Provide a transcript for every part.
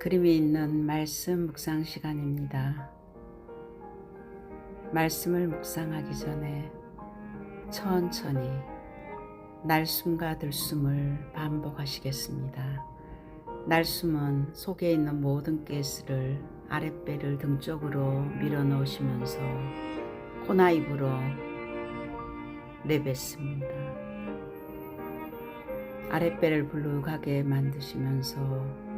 그림이 있는 말씀 묵상 시간입니다. 말씀을 묵상하기 전에 천천히 날숨과 들숨을 반복하시겠습니다. 날숨은 속에 있는 모든 가스를 아랫배를 등 쪽으로 밀어 넣으시면서 코나 입으로 내뱉습니다. 아랫배를 불룩하게 만드시면서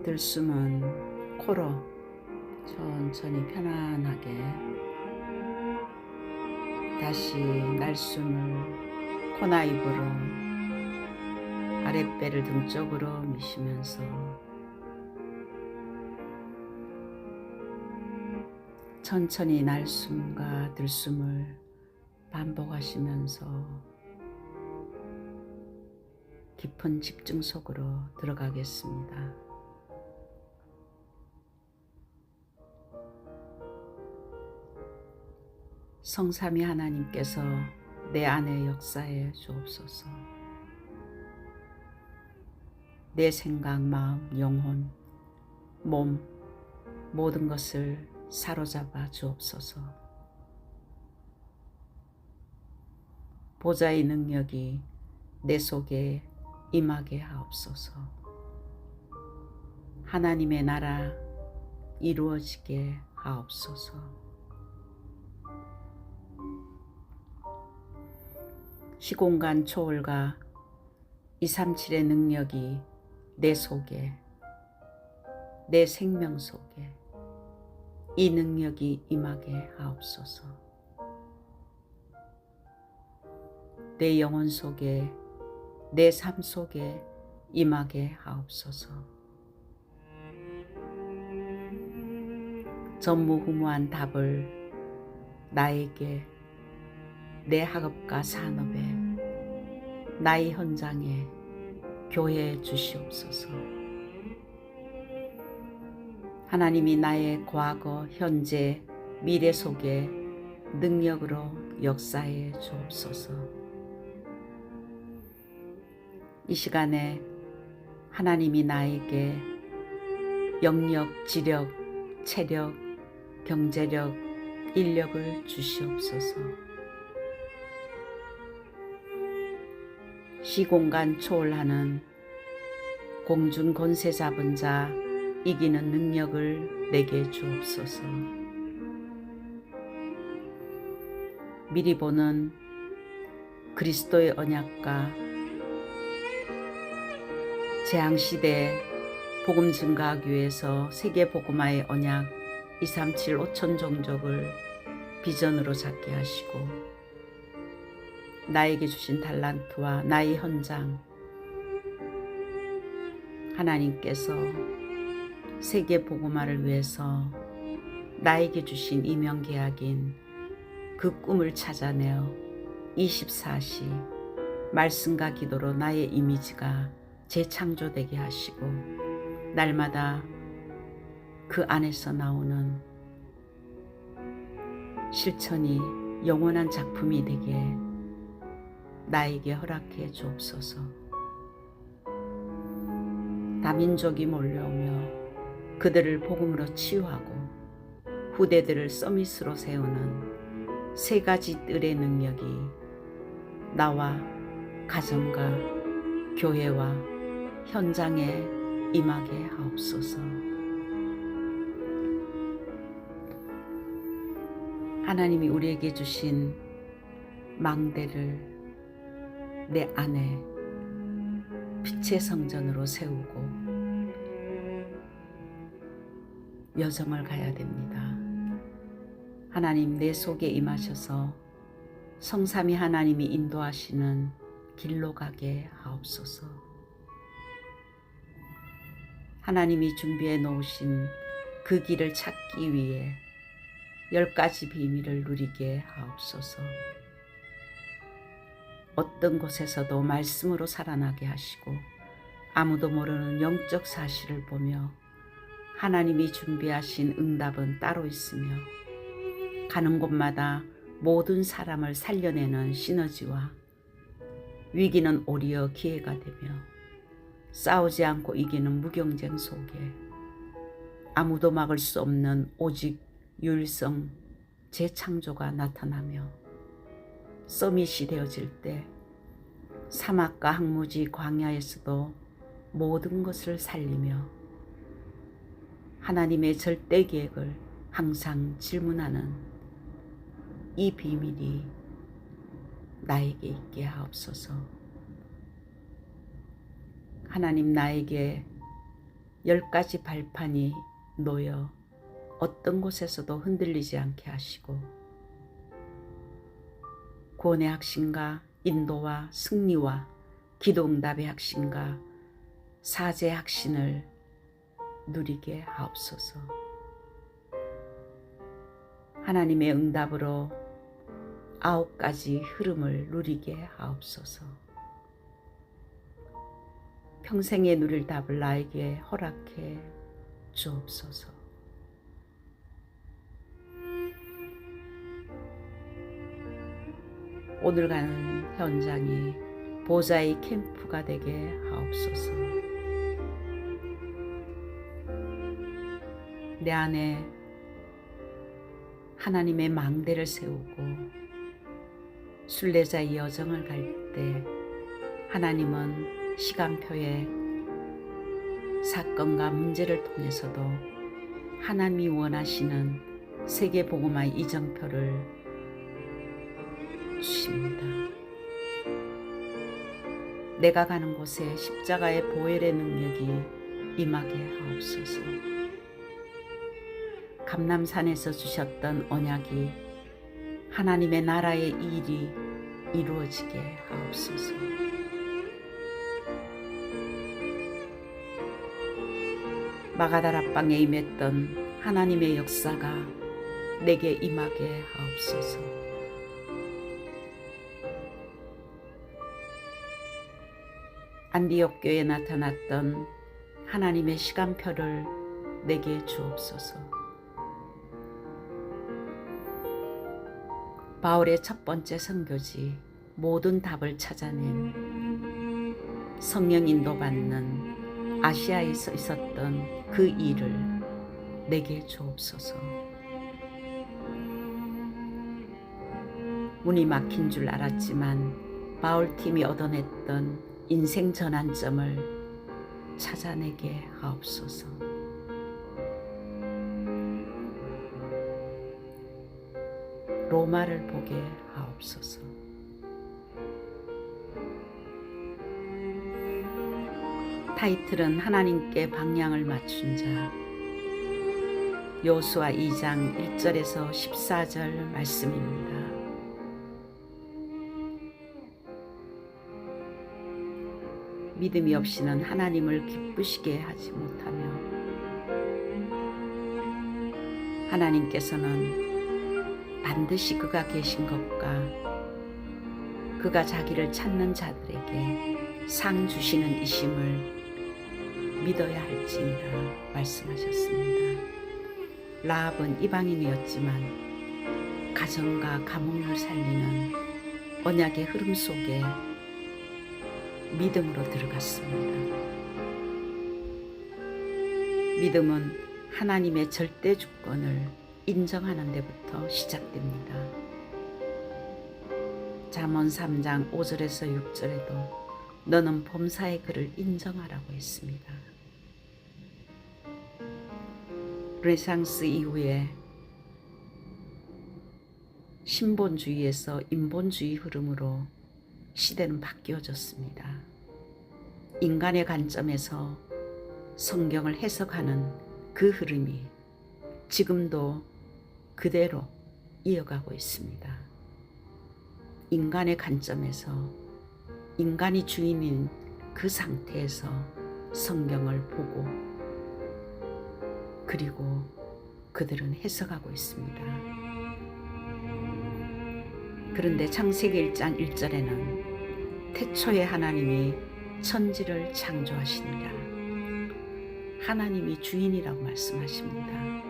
들숨은 코로 천천히 편안하게 다시 날숨을 코나 입으로 아랫배를 등 쪽으로 미시면서 천천히 날숨과 들숨을 반복하시면서 깊은 집중 속으로 들어가겠습니다. 성삼위 하나님께서 내 안에 역사해 주옵소서. 내 생각, 마음, 영혼, 몸 모든 것을 사로잡아 주옵소서. 보좌의 능력이 내 속에 임하게 하옵소서. 하나님의 나라 이루어지게 하옵소서. 시공간 초월과 237의 능력이 내 속에, 내 생명 속에 이 능력이 임하게 하옵소서. 내 영혼 속에, 내 삶 속에 임하게 하옵소서. 전무후무한 답을 나에게, 내 학업과 산업에, 나의 현장에 교회해 주시옵소서. 하나님이 나의 과거, 현재, 미래 속에 능력으로 역사해 주옵소서. 이 시간에 하나님이 나에게 영력, 지력, 체력, 경제력, 인력을 주시옵소서. 시공간 초월하는 공중 권세 잡은 자 이기는 능력을 내게 주옵소서. 미리 보는 그리스도의 언약과 재앙시대에 복음 증가하기 위해서 세계 복음화의 언약 237 5천 종족을 비전으로 잡게 하시고 나에게 주신 달란트와 나의 현장 하나님께서 세계 복음화를 위해서 나에게 주신 이명계약인 그 꿈을 찾아내어 24시 말씀과 기도로 나의 이미지가 재창조되게 하시고 날마다 그 안에서 나오는 실천이 영원한 작품이 되게 나에게 허락해 주옵소서. 다민족이 몰려오며 그들을 복음으로 치유하고 후대들을 서밋으로 세우는 세 가지 뜰의 능력이 나와 가정과 교회와 현장에 임하게 하옵소서. 하나님이 우리에게 주신 망대를 내 안에 빛의 성전으로 세우고 여정을 가야 됩니다. 하나님 내 속에 임하셔서 성삼위 하나님이 인도하시는 길로 가게 하옵소서. 하나님이 준비해 놓으신 그 길을 찾기 위해 10가지 비밀을 누리게 하옵소서. 어떤 곳에서도 말씀으로 살아나게 하시고 아무도 모르는 영적 사실을 보며 하나님이 준비하신 응답은 따로 있으며 가는 곳마다 모든 사람을 살려내는 시너지와 위기는 오히려 기회가 되며 싸우지 않고 이기는 무경쟁 속에 아무도 막을 수 없는 오직 유일성 재창조가 나타나며 서밋이 되어질 때 사막과 항무지 광야에서도 모든 것을 살리며 하나님의 절대 계획을 항상 질문하는 이 비밀이 나에게 있게 하옵소서. 하나님, 나에게 10가지 발판이 놓여 어떤 곳에서도 흔들리지 않게 하시고 구원의 확신과 인도와 승리와 기도응답의 확신과 사제의 확신을 누리게 하옵소서. 하나님의 응답으로 9가지 흐름을 누리게 하옵소서. 평생에 누릴 답을 나에게 허락해 주옵소서. 오늘 가는 현장이 보좌의 캠프가 되게 하옵소서. 내 안에 하나님의 망대를 세우고 순례자의 여정을 갈 때 하나님은 시간표에 사건과 문제를 통해서도 하나님이 원하시는 세계복음화의 이정표를 주십니다. 내가 가는 곳에 십자가의 보혈의 능력이 임하게 하옵소서. 감람산에서 주셨던 언약이 하나님의 나라의 일이 이루어지게 하옵소서. 마가다락방에 임했던 하나님의 역사가 내게 임하게 하옵소서. 안디옥 교회에 나타났던 하나님의 시간표를 내게 주옵소서. 바울의 첫 번째 선교지 모든 답을 찾아낸 성령 인도받는 아시아에 있었던 그 일을 내게 주옵소서. 문이 막힌 줄 알았지만 바울팀이 얻어냈던 인생 전환점을 찾아내게 하옵소서. 로마를 보게 하옵소서. 타이틀은 하나님께 방향을 맞춘 자. 여호수아 2장 1절에서 14절 말씀입니다. 믿음이 없이는 하나님을 기쁘시게 하지 못하며 하나님께서는 반드시 그가 계신 것과 그가 자기를 찾는 자들에게 상 주시는 이심을 믿어야 할지니라 말씀하셨습니다. 라합은 이방인이었지만 가정과 가문을 살리는 언약의 흐름 속에 믿음으로 들어갔습니다. 믿음은 하나님의 절대 주권을 인정하는 데부터 시작됩니다. 잠언 3장 5절에서 6절에도 너는 범사의 그를 인정하라고 했습니다. 르네상스 이후에 신본주의에서 인본주의 흐름으로 시대는 바뀌어졌습니다. 인간의 관점에서 성경을 해석하는 그 흐름이 지금도 그대로 이어가고 있습니다. 인간의 관점에서 인간이 주인인 그 상태에서 성경을 보고 그리고 그들은 해석하고 있습니다. 그런데 창세기 1장 1절에는 태초에 하나님이 천지를 창조하시니라. 하나님이 주인이라고 말씀하십니다.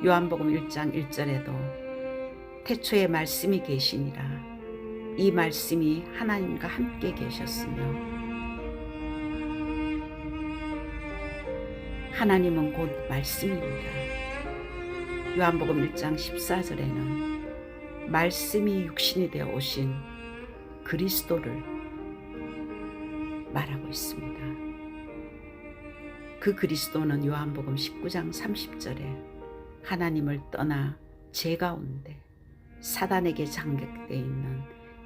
요한복음 1장 1절에도 태초에 말씀이 계시니라. 이 말씀이 하나님과 함께 계셨으며 하나님은 곧 말씀입니다. 요한복음 1장 14절에는 말씀이 육신이 되어 오신 그리스도를 말하고 있습니다. 그 그리스도는 요한복음 19장 30절에 하나님을 떠나 죄 가운데 사단에게 장벽되어 있는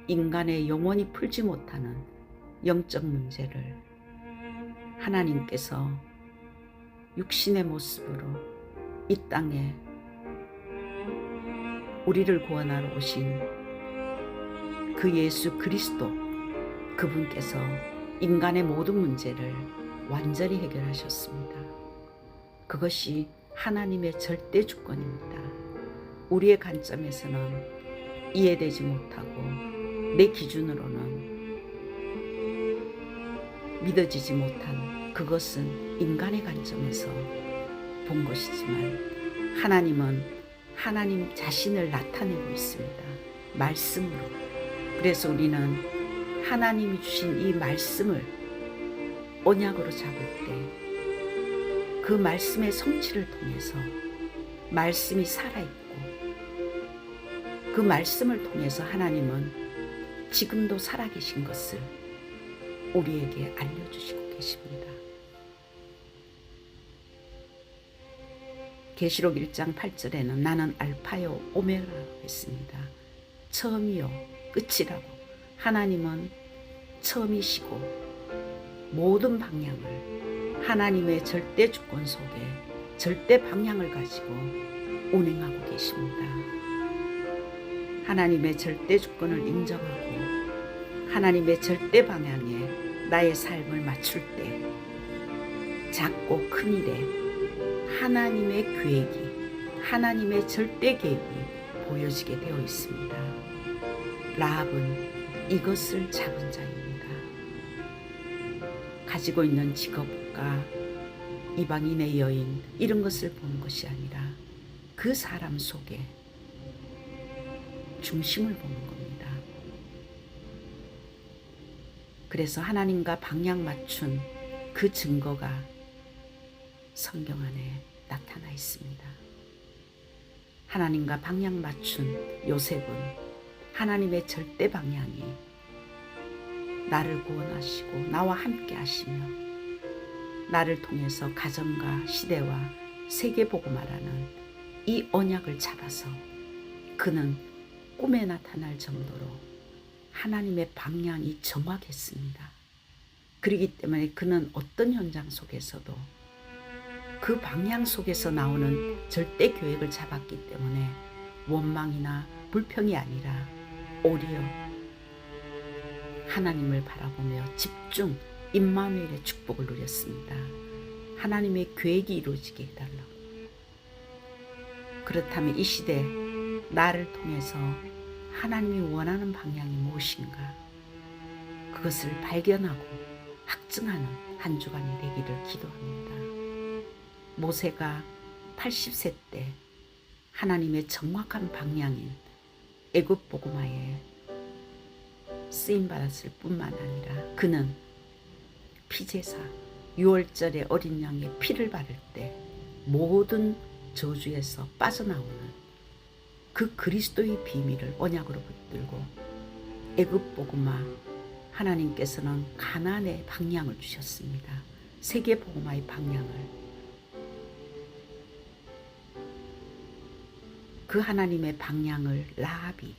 인간의 영원히 풀지 못하는 영적 문제를 하나님께서 육신의 모습으로 이 땅에 우리를 구원하러 오신 그 예수 그리스도, 그분께서 인간의 모든 문제를 완전히 해결하셨습니다. 그것이 하나님의 절대 주권입니다. 우리의 관점에서는 이해되지 못하고 내 기준으로는 믿어지지 못한 그것은 인간의 관점에서 본 것이지만 하나님은 하나님 자신을 나타내고 있습니다. 말씀으로. 그래서 우리는 하나님이 주신 이 말씀을 언약으로 잡을 때 그 말씀의 성취를 통해서 말씀이 살아있고 그 말씀을 통해서 하나님은 지금도 살아계신 것을 우리에게 알려주시고 계십니다. 계시록 1장 8절에는 나는 알파요 오메가라고 했습니다. 처음이요 끝이라고. 하나님은 처음이시고 모든 방향을 하나님의 절대 주권 속에 절대 방향을 가지고 운행하고 계십니다. 하나님의 절대 주권을 인정하고 하나님의 절대 방향에 나의 삶을 맞출 때 작고 큰 일에 하나님의 계획이, 하나님의 절대 계획이 보여지게 되어 있습니다. 라합은 이것을 잡은 자입니다. 가지고 있는 직업과 이방인의 여인 이런 것을 보는 것이 아니라 그 사람 속에 중심을 보는 겁니다. 그래서 하나님과 방향 맞춘 그 증거가 성경 안에 나타나 있습니다. 하나님과 방향 맞춘 요셉은 하나님의 절대 방향이 나를 구원하시고 나와 함께 하시며 나를 통해서 가정과 시대와 세계 보고 말하는 이 언약을 잡아서 그는 꿈에 나타날 정도로 하나님의 방향이 정확했습니다. 그렇기 때문에 그는 어떤 현장 속에서도 그 방향 속에서 나오는 절대 계획을 잡았기 때문에 원망이나 불평이 아니라 오히려 하나님을 바라보며 집중 임마누엘의 축복을 누렸습니다. 하나님의 계획이 이루어지게 해달라고. 그렇다면 이 시대 나를 통해서 하나님이 원하는 방향이 무엇인가 그것을 발견하고 확증하는 한 주간이 되기를 기도합니다. 모세가 80세 때 하나님의 정확한 방향인 애굽 복음화에 쓰임받았을 뿐만 아니라 그는 피제사 6월절에 어린 양의 피를 바를 때 모든 저주에서 빠져나오는 그 그리스도의 비밀을 언약으로 붙들고 애굽 복음화 하나님께서는 가나안의 방향을 주셨습니다. 세계 복음화의 방향을 그 하나님의 방향을 라합이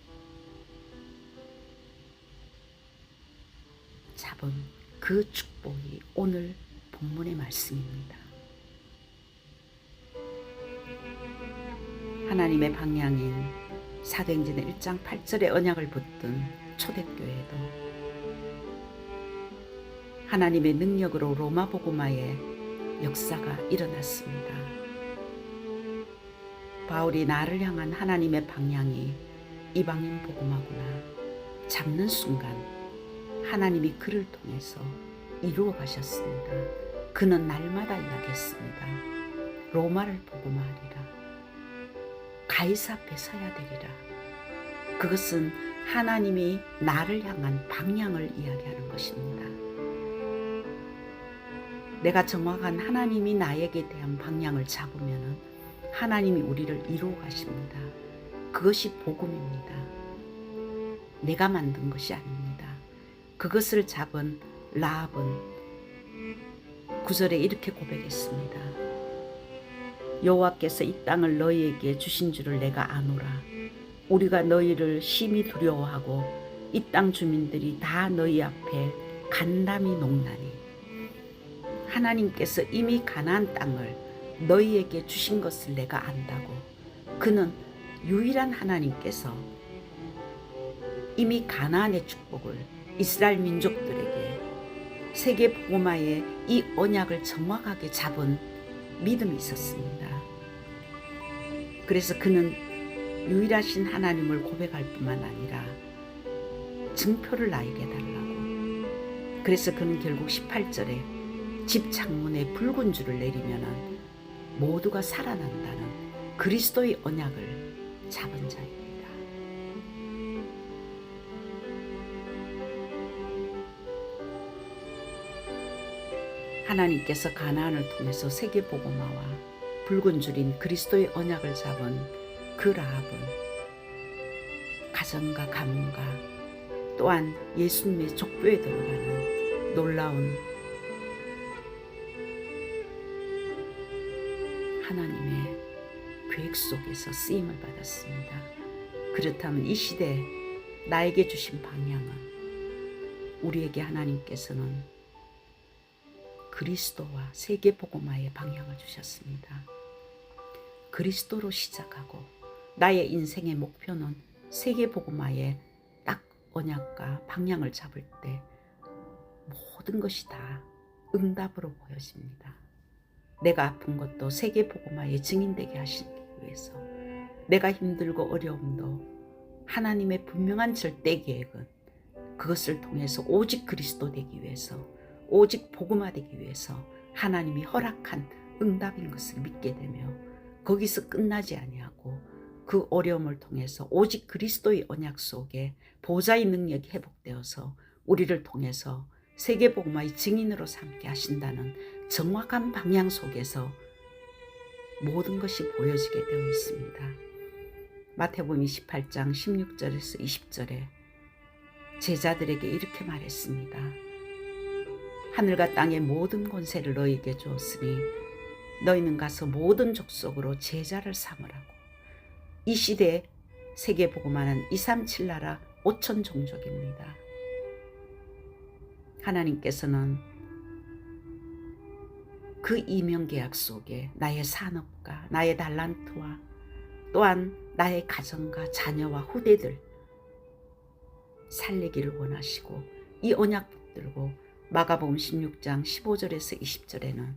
잡은 그 축복이 오늘 본문의 말씀입니다. 하나님의 방향인 사도행전의 1장 8절의 언약을 붙든 초대교회도 하나님의 능력으로 로마 복음화의 역사가 일어났습니다. 바울이 나를 향한 하나님의 방향이 이방인 복음화구나 잡는 순간 하나님이 그를 통해서 이루어 가셨습니다. 그는 날마다 이야기했습니다. 로마를 복음화하리라. 가이사 앞에 서야 되리라. 그것은 하나님이 나를 향한 방향을 이야기하는 것입니다. 내가 정확한 하나님이 나에게 대한 방향을 잡으면 하나님이 우리를 이루어 가십니다. 그것이 복음입니다. 내가 만든 것이 아닙니다. 그것을 잡은 라합은 9절에 이렇게 고백했습니다. 여호와께서 이 땅을 너희에게 주신 줄을 내가 아노라. 우리가 너희를 심히 두려워하고 이 땅 주민들이 다 너희 앞에 간담히 녹나니. 하나님께서 이미 가나안 땅을 너희에게 주신 것을 내가 안다고. 그는 유일한 하나님께서 이미 가나안의 축복을 이스라엘 민족들에게 세계 복음화의 이 언약을 정확하게 잡은 믿음이 있었습니다. 그래서 그는 유일하신 하나님을 고백할 뿐만 아니라 증표를 나에게 달라고. 그래서 그는 결국 18절에 집 창문에 붉은 줄을 내리면 모두가 살아난다는 그리스도의 언약을 잡은 자입니다. 하나님께서 가나안을 통해서 세계 복음화와 붉은 줄인 그리스도의 언약을 잡은 그 라합은 가정과 가문과 또한 예수님의 족보에 들어가는 놀라운 하나님의 계획 속에서 쓰임을 받았습니다. 그렇다면 이 시대 나에게 주신 방향은, 우리에게 하나님께서는 그리스도와 세계 복음화의 방향을 주셨습니다. 그리스도로 시작하고 나의 인생의 목표는 세계 복음화의 딱 언약과 방향을 잡을 때 모든 것이 다 응답으로 보여집니다. 내가 아픈 것도 세계 복음화의 증인되게 하시기 위해서, 내가 힘들고 어려움도 하나님의 분명한 절대 계획은 그것을 통해서 오직 그리스도 되기 위해서, 오직 복음화되기 위해서 하나님이 허락한 응답인 것을 믿게 되며, 거기서 끝나지 아니하고 그 어려움을 통해서 오직 그리스도의 언약 속에 보좌의 능력이 회복되어서 우리를 통해서 세계 복음화의 증인으로 삼게 하신다는 정확한 방향 속에서 모든 것이 보여지게 되어 있습니다. 마태복음 28장 16절에서 20절에 제자들에게 이렇게 말했습니다. 하늘과 땅의 모든 권세를 너희에게 주었으니 너희는 가서 모든 족속으로 제자를 삼으라고. 이 시대에 세계 복음화는 237 나라 5천 종족입니다. 하나님께서는 그 이명계약 속에 나의 산업과 나의 달란트와 또한 나의 가정과 자녀와 후대들 살리기를 원하시고, 이 언약 붙들고 마가복음 16장 15절에서 20절에는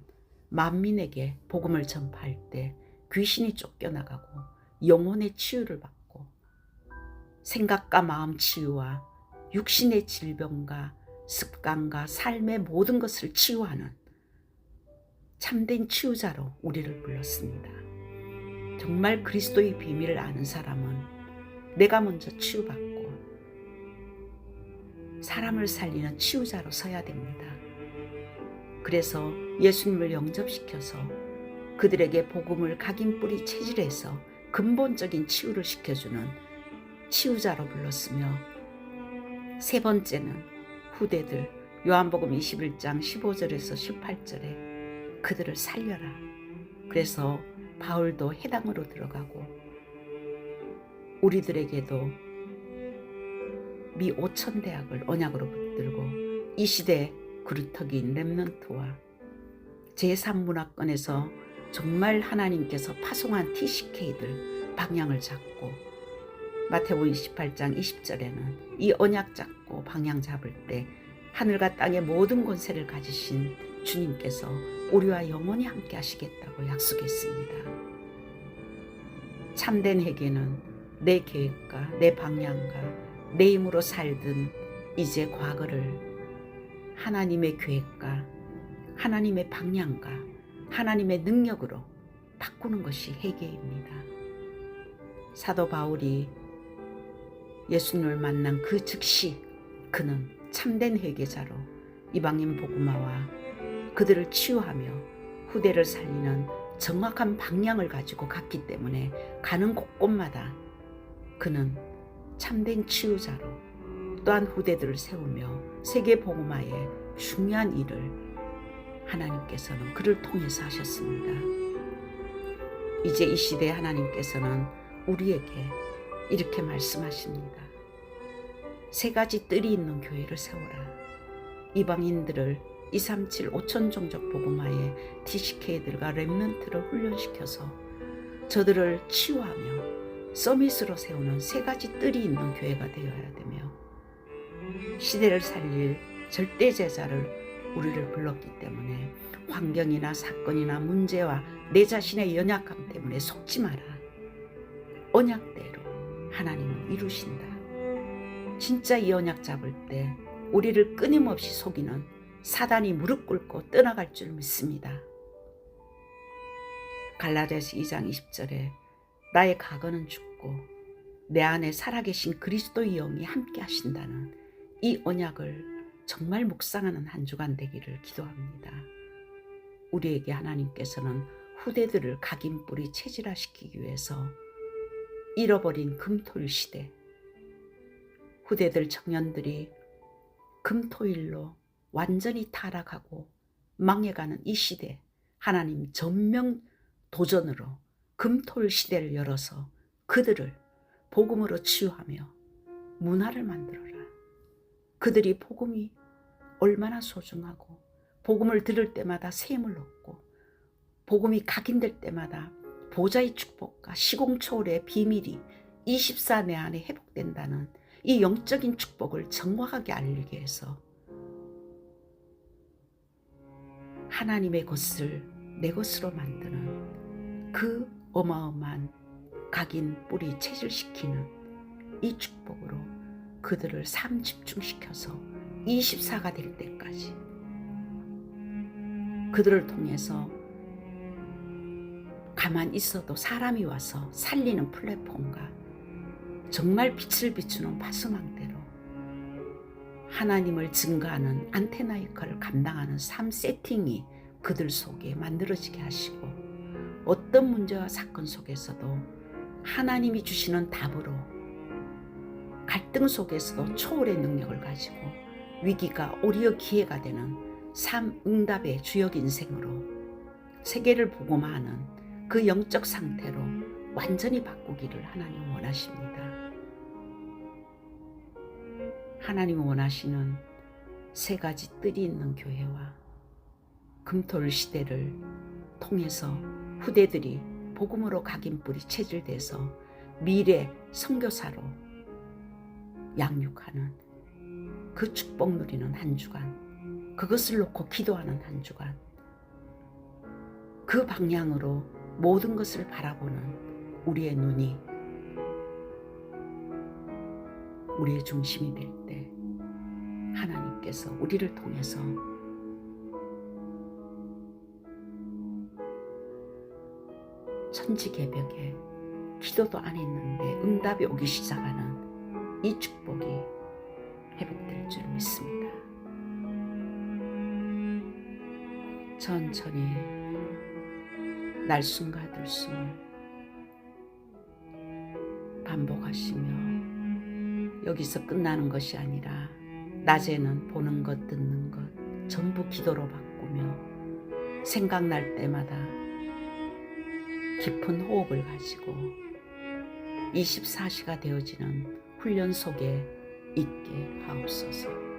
만민에게 복음을 전파할 때 귀신이 쫓겨나가고 영혼의 치유를 받고 생각과 마음 치유와 육신의 질병과 습관과 삶의 모든 것을 치유하는 참된 치유자로 우리를 불렀습니다. 정말 그리스도의 비밀을 아는 사람은 내가 먼저 치유받고 사람을 살리는 치유자로 서야 됩니다. 그래서 예수님을 영접시켜서 그들에게 복음을 각인뿌리 체질해서 근본적인 치유를 시켜주는 치유자로 불렀으며, 세 번째는 후대들, 요한복음 21장 15절에서 18절에 그들을 살려라. 그래서 바울도 해당으로 들어가고 우리들에게도 미 5천 대학을 언약으로 붙들고 이 시대 그루터기인 렘넌트와 제3문화권에서 정말 하나님께서 파송한 TCK들 방향을 잡고, 마태복음 28장 20절에는 이 언약 잡고 방향 잡을 때 하늘과 땅의 모든 권세를 가지신 주님께서 우리와 영원히 함께 하시겠다고 약속했습니다. 참된 회개는 내 계획과 내 방향과 내 힘으로 살든 이제 과거를 하나님의 계획과 하나님의 방향과 하나님의 능력으로 바꾸는 것이 회개입니다. 사도 바울이 예수님을 만난 그 즉시 그는 참된 회개자로 이방인 복음화와 그들을 치유하며 후대를 살리는 정확한 방향을 가지고 갔기 때문에 가는 곳곳마다 그는 참된 치유자로 또한 후대들을 세우며 세계 복음화의 중요한 일을 하나님께서는 그를 통해서 하셨습니다. 이제 이 시대에 하나님께서는 우리에게 이렇게 말씀하십니다. 세 가지 뜰이 있는 교회를 세워라. 이방인들을 237 5천 종족 복음화의 TCK들과 렘넌트를 훈련시켜서 저들을 치유하며 서밋으로 세우는 세 가지 뜰이 있는 교회가 되어야 되며 시대를 살릴 절대 제자를 우리를 불렀기 때문에 환경이나 사건이나 문제와 내 자신의 연약함 때문에 속지 마라. 언약대로 하나님은 이루신다. 진짜 이 언약 잡을 때 우리를 끊임없이 속이는 사단이 무릎 꿇고 떠나갈 줄 믿습니다. 갈라디아서 2장 20절에 나의 과거는 죽고 내 안에 살아계신 그리스도의 영이 함께 하신다는 이 언약을 정말 묵상하는 한 주간 되기를 기도합니다. 우리에게 하나님께서는 후대들을 각인뿌리 체질화시키기 위해서 잃어버린 금토일 시대, 후대들 청년들이 금토일로 완전히 타락하고 망해가는 이 시대, 하나님 전면 도전으로 금토일 시대를 열어서 그들을 복음으로 치유하며 문화를 만들어라. 그들이 복음이 얼마나 소중하고 복음을 들을 때마다 샘을 얻고 복음이 각인될 때마다 보좌의 축복과 시공초월의 비밀이 24 내 안에 회복된다는 이 영적인 축복을 정확하게 알리게 해서 하나님의 것을 내 것으로 만드는 그 어마어마한 각인 뿌리 체질시키는 이 축복으로 그들을 삶 집중시켜서 24가 될 때까지 그들을 통해서 가만히 있어도 사람이 와서 살리는 플랫폼과 정말 빛을 비추는 파수망대로 하나님을 증거하는 안테나 역할을 감당하는 삶 세팅이 그들 속에 만들어지게 하시고 어떤 문제와 사건 속에서도 하나님이 주시는 답으로 갈등 속에서도 초월의 능력을 가지고 위기가 오히려 기회가 되는 삶 응답의 주역 인생으로 세계를 복음화하는 그 영적 상태로 완전히 바꾸기를 하나님 원하십니다. 하나님 원하시는 세 가지 뜰이 있는 교회와 금토일 시대를 통해서 후대들이 복음으로 각인뿌리 체질돼서 미래 선교사로 양육하는 그 축복 누리는 한 주간, 그것을 놓고 기도하는 한 주간, 그 방향으로 모든 것을 바라보는 우리의 눈이 우리의 중심이 될 때 하나님께서 우리를 통해서 천지개벽에 기도도 안 했는데 응답이 오기 시작하는 이 축복이 회복될 줄 믿습니다. 천천히 날숨과 들숨을 반복하시며 여기서 끝나는 것이 아니라 낮에는 보는 것 듣는 것 전부 기도로 바꾸며 생각날 때마다 깊은 호흡을 가지고 24시가 되어지는 훈련 속에 있게 하옵소서.